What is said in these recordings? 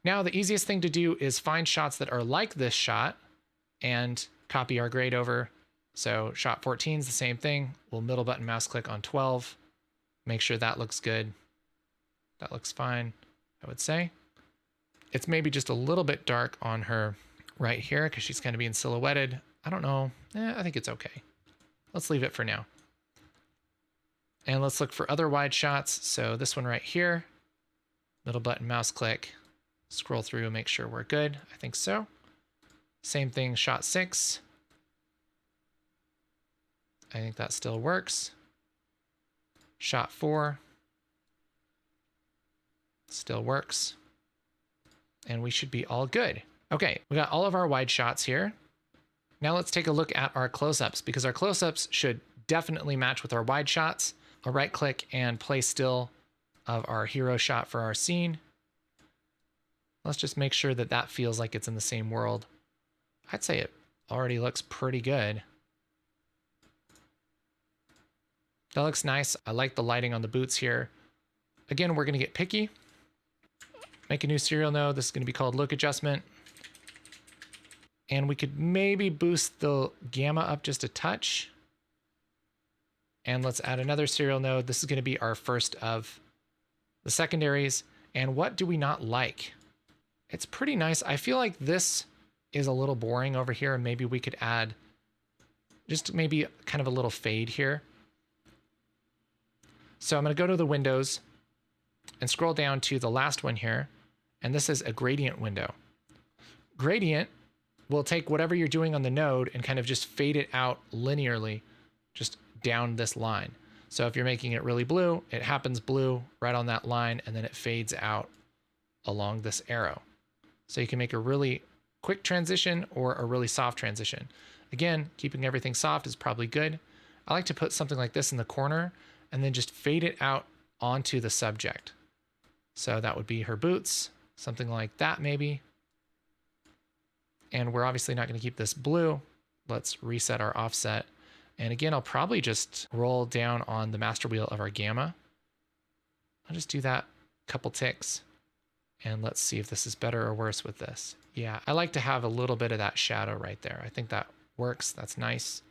Now, the easiest thing to do is find shots that are like this shot and copy our grade over. So shot 14 is the same thing. We'll middle button mouse click on 12. Make sure that looks good. That looks fine, I would say. It's maybe just a little bit dark on her right here because she's kind of being silhouetted. I don't know. I think it's okay. Let's leave it for now. And let's look for other wide shots. So this one right here, middle button mouse click, scroll through and make sure we're good. I think so. Same thing, shot 6. I think that still works. Shot 4. Still works. And we should be all good. Okay, we got all of our wide shots here. Now let's take a look at our close-ups because our close-ups should definitely match with our wide shots. I'll right click and play still of our hero shot for our scene. Let's just make sure that that feels like it's in the same world. I'd say it already looks pretty good. That looks nice. I like the lighting on the boots here. Again, we're going to get picky. Make a new serial node. This is going to be called look adjustment. And we could maybe boost the gamma up just a touch. And let's add another serial node. This is going to be our first of the secondaries. And what do we not like? It's pretty nice. I feel like this is a little boring over here. And maybe we could add just maybe kind of a little fade here. So I'm going to go to the windows and scroll down to the last one here. And this is a gradient window. Gradient will take whatever you're doing on the node and kind of just fade it out linearly, just down this line. So if you're making it really blue, it happens blue right on that line, and then it fades out along this arrow. So you can make a really quick transition or a really soft transition. Again, keeping everything soft is probably good. I like to put something like this in the corner and then just fade it out onto the subject. So that would be her boots, something like that maybe. And we're obviously not going to keep this blue. Let's reset our offset. And again, I'll probably just roll down on the master wheel of our gamma. I'll just do that a couple ticks. And let's see if this is better or worse with this. Yeah, I like to have a little bit of that shadow right there. I think that works. That's nice.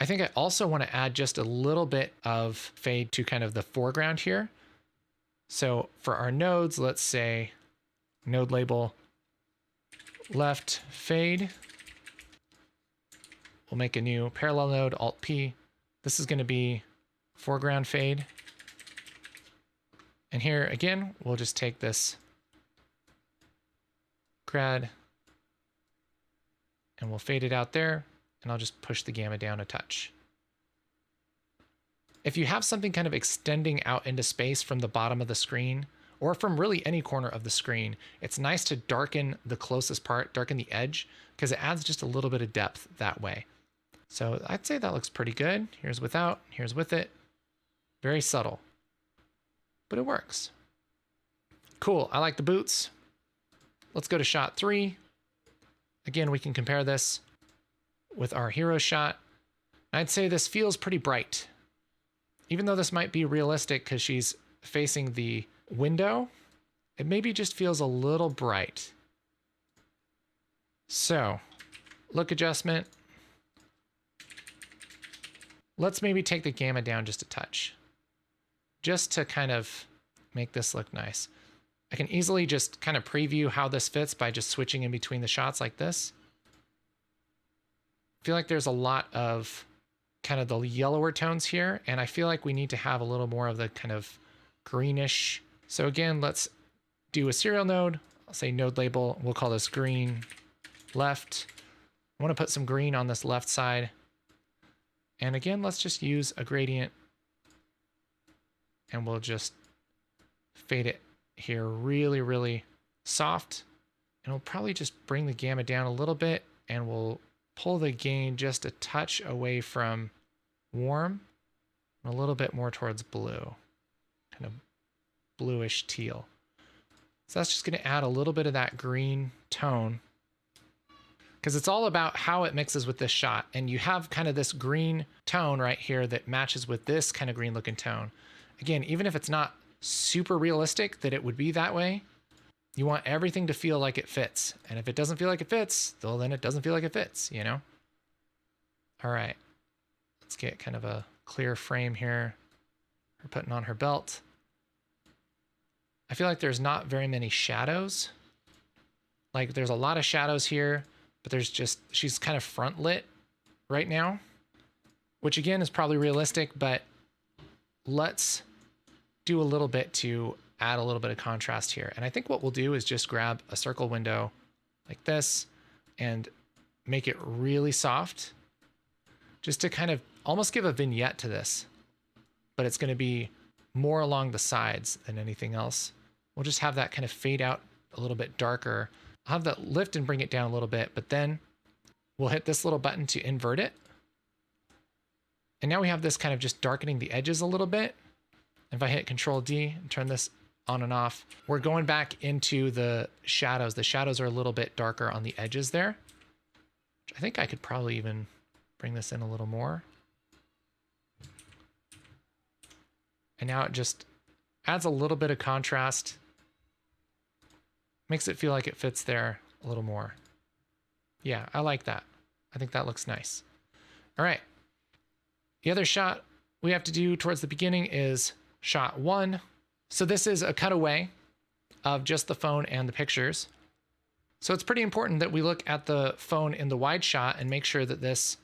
I think I also want to add just a little bit of fade to kind of the foreground here. So for our nodes, let's say node label left fade. We'll make a new parallel node, Alt P. This is going to be foreground fade. And here again, we'll just take this grad and we'll fade it out there. And I'll just push the gamma down a touch. If you have something kind of extending out into space from the bottom of the screen, or from really any corner of the screen, it's nice to darken the closest part, darken the edge, because it adds just a little bit of depth that way. So I'd say that looks pretty good. Here's without, here's with it. Very subtle, but it works. Cool, I like the boots. Let's go to shot 3. Again, we can compare this with our hero shot. I'd say this feels pretty bright. Even though this might be realistic because she's facing the window, it maybe just feels a little bright. So, look adjustment. Let's maybe take the gamma down just a touch, just to kind of make this look nice. I can easily just kind of preview how this fits by just switching in between the shots like this. I feel like there's a lot of kind of the yellower tones here, and I feel like we need to have a little more of the kind of greenish. So again, let's do a serial node. I'll say node label, we'll call this green left. I want to put some green on this left side. And again, let's just use a gradient and we'll just fade it here really, really soft. And we'll probably just bring the gamma down a little bit and we'll pull the gain just a touch away from warm and a little bit more towards blue, kind of bluish teal. So that's just going to add a little bit of that green tone because it's all about how it mixes with this shot. And you have kind of this green tone right here that matches with this kind of green looking tone. Again, even if it's not super realistic that it would be that way, You want everything to feel like it fits. And if it doesn't feel like it fits, well, then it doesn't feel like it fits, you know? All right, let's get kind of a clear frame here. We're putting on her belt. I feel like there's not very many shadows. Like there's a lot of shadows here, but there's just, she's kind of front lit right now, which again is probably realistic, but let's do a little bit to add a little bit of contrast here. And I think what we'll do is just grab a circle window like this and make it really soft, just to kind of almost give a vignette to this, but it's going to be more along the sides than anything else. We'll just have that kind of fade out a little bit darker. I'll have that lift and bring it down a little bit, but then we'll hit this little button to invert it. And now we have this kind of just darkening the edges a little bit. If I hit Control D and turn this on and off, we're going back into the shadows. The shadows are a little bit darker on the edges there. I think I could probably even bring this in a little more. And now it just adds a little bit of contrast. Makes it feel like it fits there a little more. Yeah, I like that. I think that looks nice. All right. The other shot we have to do towards the beginning is shot 1. So this is a cutaway of just the phone and the pictures. So it's pretty important that we look at the phone in the wide shot and make sure that this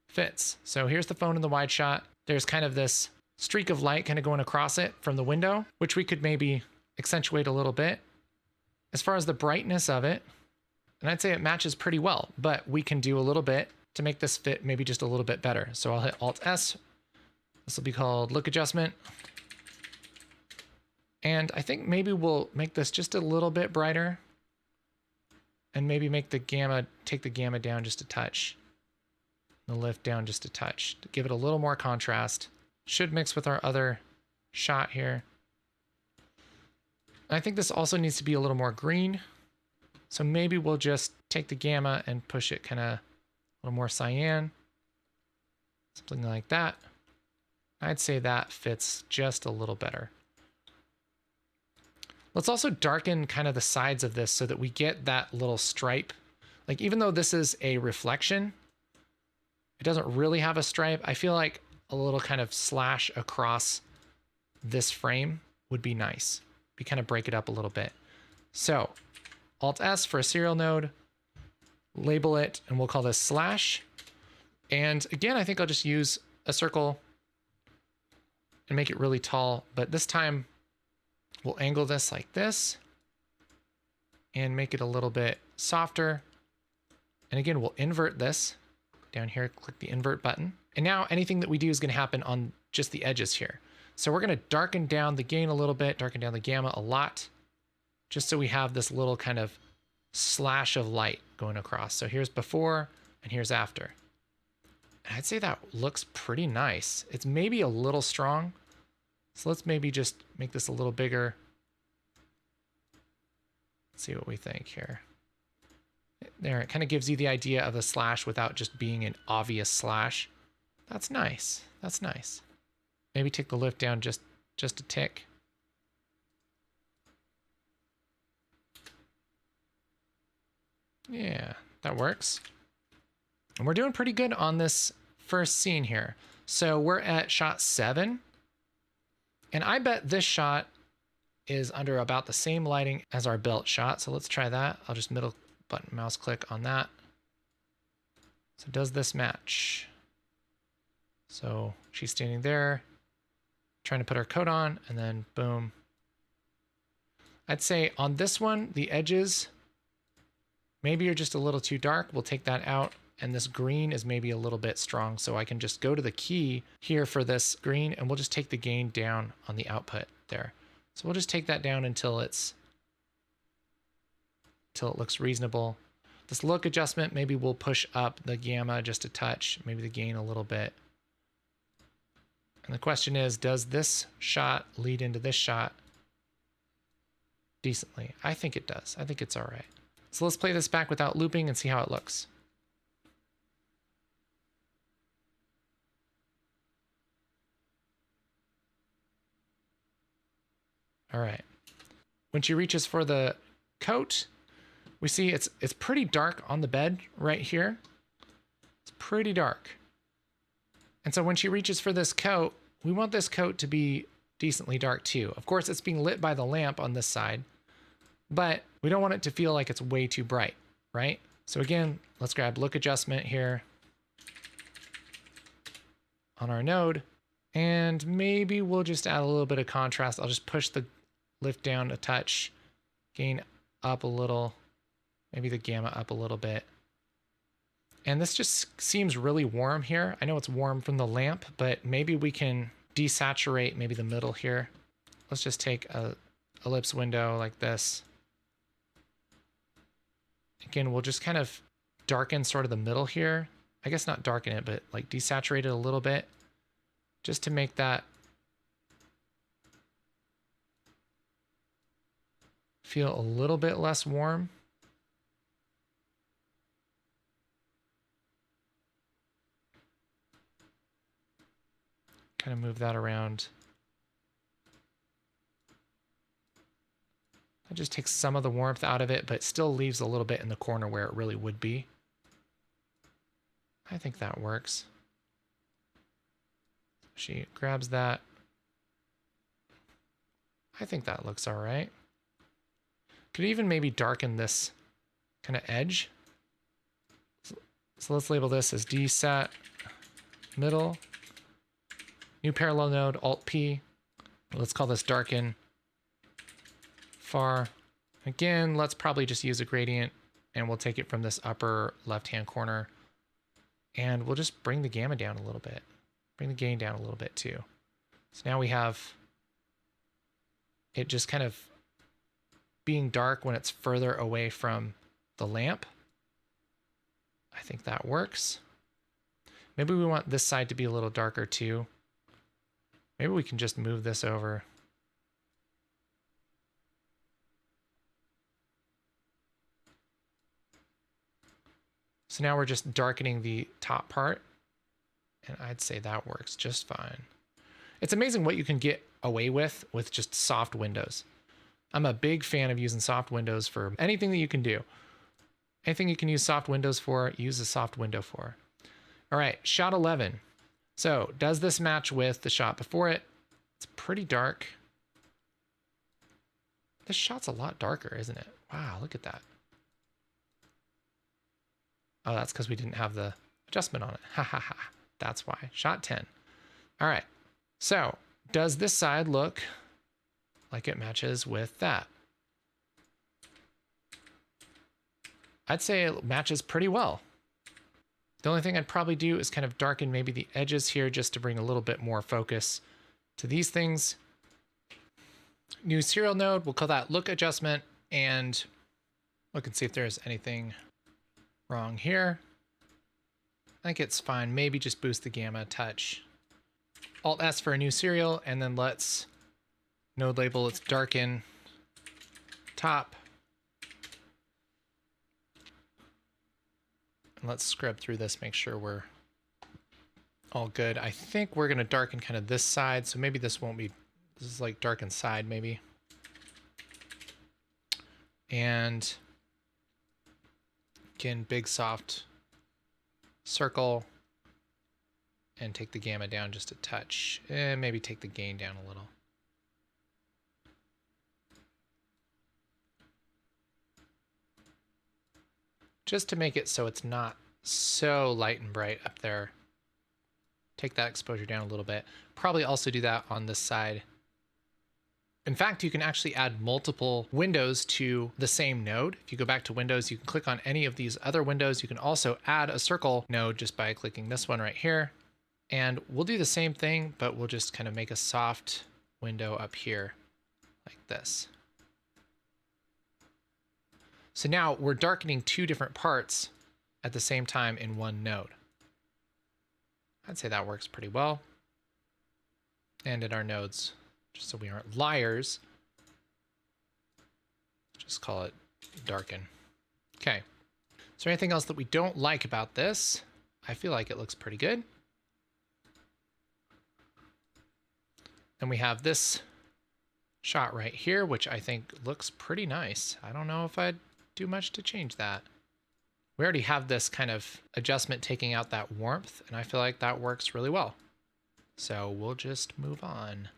fits. So here's the phone in the wide shot. There's kind of this streak of light kind of going across it from the window, which we could maybe accentuate a little bit. As far as the brightness of it, and I'd say it matches pretty well, but we can do a little bit to make this fit maybe just a little bit better. So I'll hit Alt S. This will be called look adjustment. And I think maybe we'll make this just a little bit brighter and maybe make the gamma, take the gamma down just a touch. The lift down just a touch to give it a little more contrast. Should mix with our other shot here. I think this also needs to be a little more green. So maybe we'll just take the gamma and push it kind of a little more cyan. Something like that. I'd say that fits just a little better. Let's also darken kind of the sides of this so that we get that little stripe. Like even though this is a reflection, it doesn't really have a stripe. I feel like a little kind of slash across this frame would be nice. We kind of break it up a little bit. So Alt S for a serial node, label it, and we'll call this slash. And again, I think I'll just use a circle and make it really tall, but this time we'll angle this like this and make it a little bit softer. And again, we'll invert this down here, click the invert button. And now anything that we do is going to happen on just the edges here. So we're going to darken down the gain a little bit, darken down the gamma a lot, just so we have this little kind of slash of light going across. So here's before and here's after. And I'd say that looks pretty nice. It's maybe a little strong. So let's maybe just make this a little bigger. Let's see what we think here. There, it kind of gives you the idea of a slash without just being an obvious slash. That's nice. That's nice. Maybe take the lift down just a tick. Yeah, that works. And we're doing pretty good on this first scene here. So we're at shot 7. And I bet this shot is under about the same lighting as our belt shot. So let's try that. I'll just middle button mouse click on that. So does this match? So she's standing there, trying to put her coat on, and then boom. I'd say on this one, the edges maybe are just a little too dark. We'll take that out. And this green is maybe a little bit strong. So I can just go to the key here for this green and we'll just take the gain down on the output there. So we'll just take that down until it looks reasonable. This look adjustment, maybe we'll push up the gamma just a touch, maybe the gain a little bit. And the question is, does this shot lead into this shot decently? I think it does. I think it's all right. So let's play this back without looping and see how it looks. All right. When she reaches for the coat, we see it's pretty dark on the bed right here. It's pretty dark. And so when she reaches for this coat, we want this coat to be decently dark too. Of course, it's being lit by the lamp on this side, but we don't want it to feel like it's way too bright, right? So again, let's grab look adjustment here on our node, and maybe we'll just add a little bit of contrast. I'll just push the lift down a touch, gain up a little, maybe the gamma up a little bit. And this just seems really warm here. I know it's warm from the lamp, but maybe we can desaturate maybe the middle here. Let's just take a ellipse window like this. Again, we'll just kind of darken sort of the middle here. I guess not darken it, but like desaturate it a little bit just to make that feel a little bit less warm. Kind of move that around. That just takes some of the warmth out of it, but still leaves a little bit in the corner where it really would be. I think that works. She grabs that. I think that looks all right. Could even maybe darken this kind of edge. So let's label this as desat middle. New parallel node, Alt-P. Let's call this darken far. Again, let's probably just use a gradient, and we'll take it from this upper left-hand corner, and we'll just bring the gamma down a little bit. Bring the gain down a little bit too. So now we have it just kind of being dark when it's further away from the lamp. I think that works. Maybe we want this side to be a little darker too. Maybe we can just move this over. So now we're just darkening the top part, and I'd say that works just fine. It's amazing what you can get away with just soft windows. I'm a big fan of using soft windows for anything that you can do. Anything you can use soft windows for, use a soft window for. All right, shot 11. So does this match with the shot before it? It's pretty dark. This shot's a lot darker, isn't it? Wow, look at that. Oh, that's because we didn't have the adjustment on it. Ha ha ha. That's why. Shot 10. All right. So does this side look like it matches with that? I'd say it matches pretty well. The only thing I'd probably do is kind of darken maybe the edges here just to bring a little bit more focus to these things. New serial node, we'll call that look adjustment, and look and see if there's anything wrong here. I think it's fine. Maybe just boost the gamma a touch. Alt S for a new serial, and then let's node label, let's darken top. And let's scrub through this, make sure we're all good. I think we're going to darken kind of this side, so maybe this won't be, this is like darken side maybe. And again, big soft circle, and take the gamma down just a touch. Maybe take the gain down a little. Just to make it so it's not so light and bright up there. Take that exposure down a little bit. Probably also do that on this side. In fact, you can actually add multiple windows to the same node. If you go back to Windows, you can click on any of these other windows. You can also add a circle node just by clicking this one right here. And we'll do the same thing, but we'll just kind of make a soft window up here like this. So now we're darkening two different parts at the same time in one node. I'd say that works pretty well. And in our nodes, just so we aren't liars, just call it darken. Okay. Is there anything else that we don't like about this? I feel like it looks pretty good. Then we have this shot right here, which I think looks pretty nice. I don't know if I'd do much to change that. We already have this kind of adjustment taking out that warmth, and I feel like that works really well. So we'll just move on.